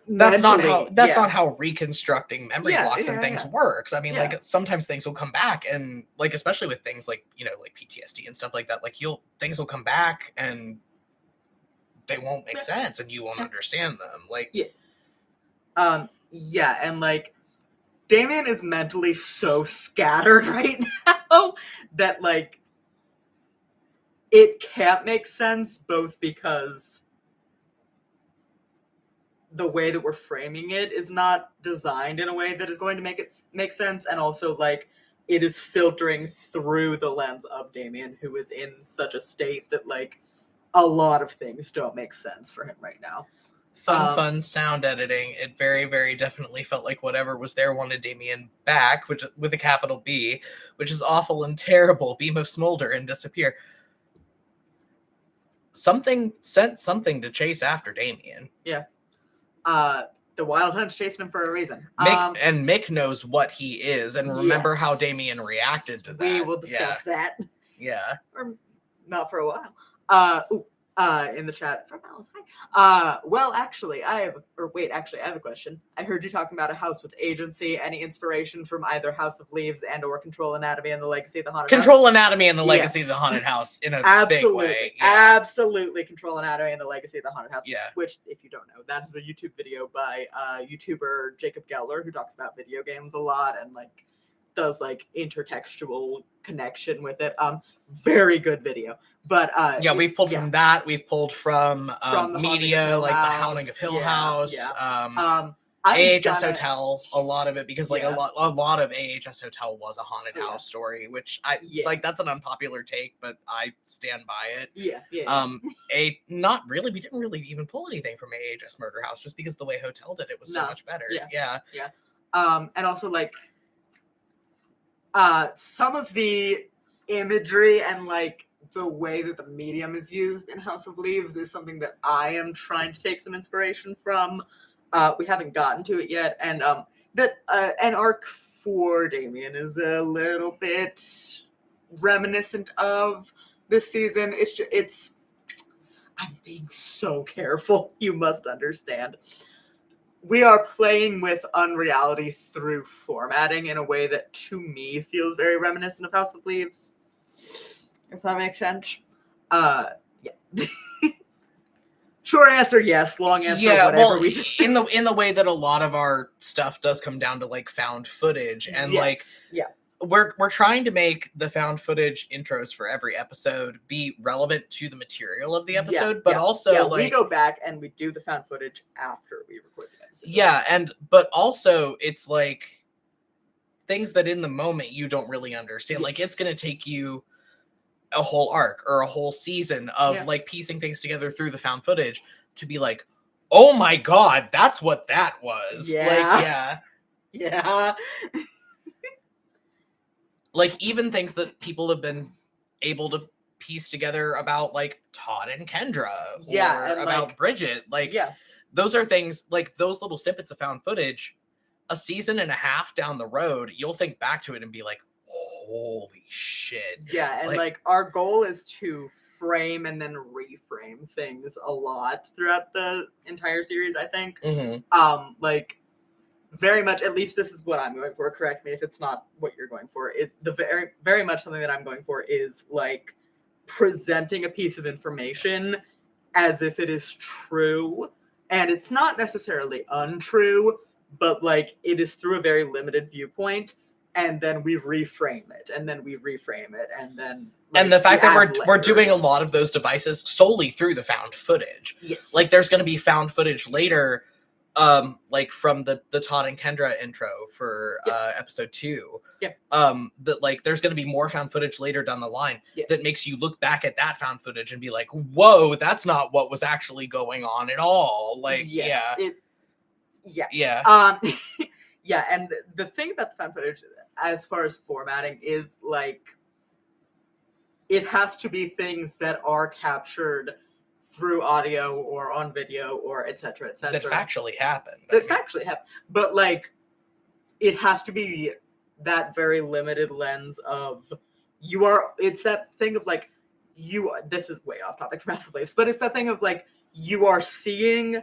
that's not how reconstructing memory blocks and things works. I mean, like sometimes things will come back, and like especially with things like like PTSD and stuff like that, like things will come back and they won't make sense, and you won't understand them. Like and like Damien is mentally so scattered right now that like it can't make sense, both because the way that we're framing it is not designed in a way that is going to make it make sense, and also like it is filtering through the lens of Damien, who is in such a state that like a lot of things don't make sense for him right now. Fun sound editing. It very, very definitely felt like whatever was there wanted Damien back, which with a capital B, which is awful and terrible. Beam of smolder and disappear. Something sent something to chase after Damien. Yeah. The Wild Hunt's chasing him for a reason. And Mick knows what he is, and remember how Damien reacted to that. We will discuss that. Yeah. Or not for a while. In the chat from Alice. Hi. Well, actually, I have a question. I heard you talking about a house with agency. Any inspiration from either House of Leaves and or Control Anatomy and the Legacy of the Haunted House? Control Anatomy and the Legacy of the Haunted House in a big way. Yeah. Absolutely. Control Anatomy and the Legacy of the Haunted House. Yeah. Which, if you don't know, that is a YouTube video by YouTuber Jacob Geller, who talks about video games a lot and like does like intertextual connection with it. Very good video. But we've pulled from that. We've pulled from media like The Haunting of Hill House. AHS Hotel, a lot of it, because like a lot of AHS Hotel was a haunted house story, which I like. That's an unpopular take, but I stand by it. Not really. We didn't really even pull anything from AHS Murder House, just because the way Hotel did it was so much better. And also like some of the imagery and like the way that the medium is used in House of Leaves is something that I am trying to take some inspiration from. We haven't gotten to it yet, and that an arc for Damien is a little bit reminiscent of this season. It's I'm being so careful. You must understand. We are playing with unreality through formatting in a way that, to me, feels very reminiscent of House of Leaves. If that makes sense. Short answer, yes. Long answer, whatever. Well, we just in the way that a lot of our stuff does come down to like found footage, and we're trying to make the found footage intros for every episode be relevant to the material of the episode, but also like we go back and we do the found footage after we record the episode. But also it's like things that in the moment you don't really understand. Like it's gonna take you a whole arc or a whole season of like piecing things together through the found footage to be like, oh my god, that's what that was. Like even things that people have been able to piece together about like Todd and Kendra or and about like, Bridget. Like those are things like those little snippets of found footage, a season and a half down the road, you'll think back to it and be like, holy shit. Yeah, and like our goal is to frame and then reframe things a lot throughout the entire series, I think. Mm-hmm. Like very much, at least this is what I'm going for. Correct me if it's not what you're going for. Very much something that I'm going for is like presenting a piece of information as if it is true, and it's not necessarily untrue, but like it is through a very limited viewpoint, and then we reframe it, and then we reframe it, and then and the fact that we're doing a lot of those devices solely through the found footage. Yes. Like there's going to be found footage later, like from the Todd and Kendra intro for episode 2. Yep. That like there's going to be more found footage later down the line that makes you look back at that found footage and be like, whoa, that's not what was actually going on at all. Like yeah. And the thing about the found footage as far as formatting is like it has to be things that are captured through audio or on video or etc. that factually happened. But like it has to be that very limited lens of it's that thing of like this is way off topic massively, but it's that thing of like you are seeing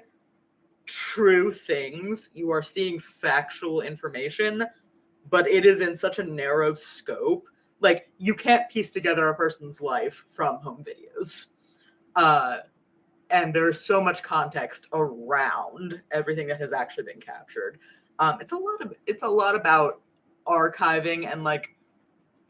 true things, you are seeing factual information, but it is in such a narrow scope. Like you can't piece together a person's life from home videos. And there's so much context around everything that has actually been captured. It's a lot about archiving and like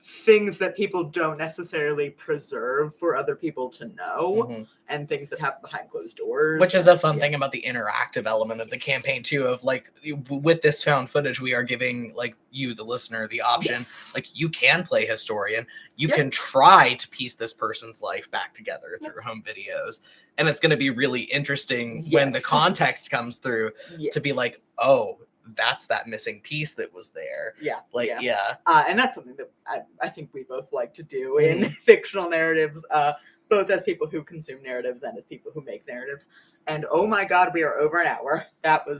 things that people don't necessarily preserve for other people to know, and things that happen behind closed doors. Which is a fun thing about the interactive element of the campaign too, of like with this found footage, we are giving like you, the listener, the option. Like you can play historian, you can try to piece this person's life back together through home videos. And it's going to be really interesting when the context comes through to be like, oh, that's that missing piece that was there. And that's something that I think we both like to do in fictional narratives, both as people who consume narratives and as people who make narratives. And oh my god, we are over an hour.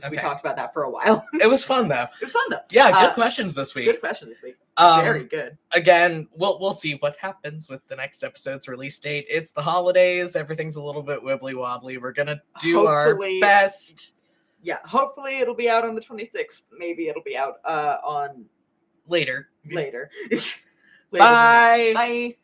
We talked about that for a while. It was fun though. Yeah, good questions this week. Very good. Again, we'll see what happens with the next episode's release date. It's the holidays, everything's a little bit wibbly wobbly. We're gonna do our best. Yeah, hopefully it'll be out on the 26th. Maybe it'll be out on later. Later. Bye. Bye.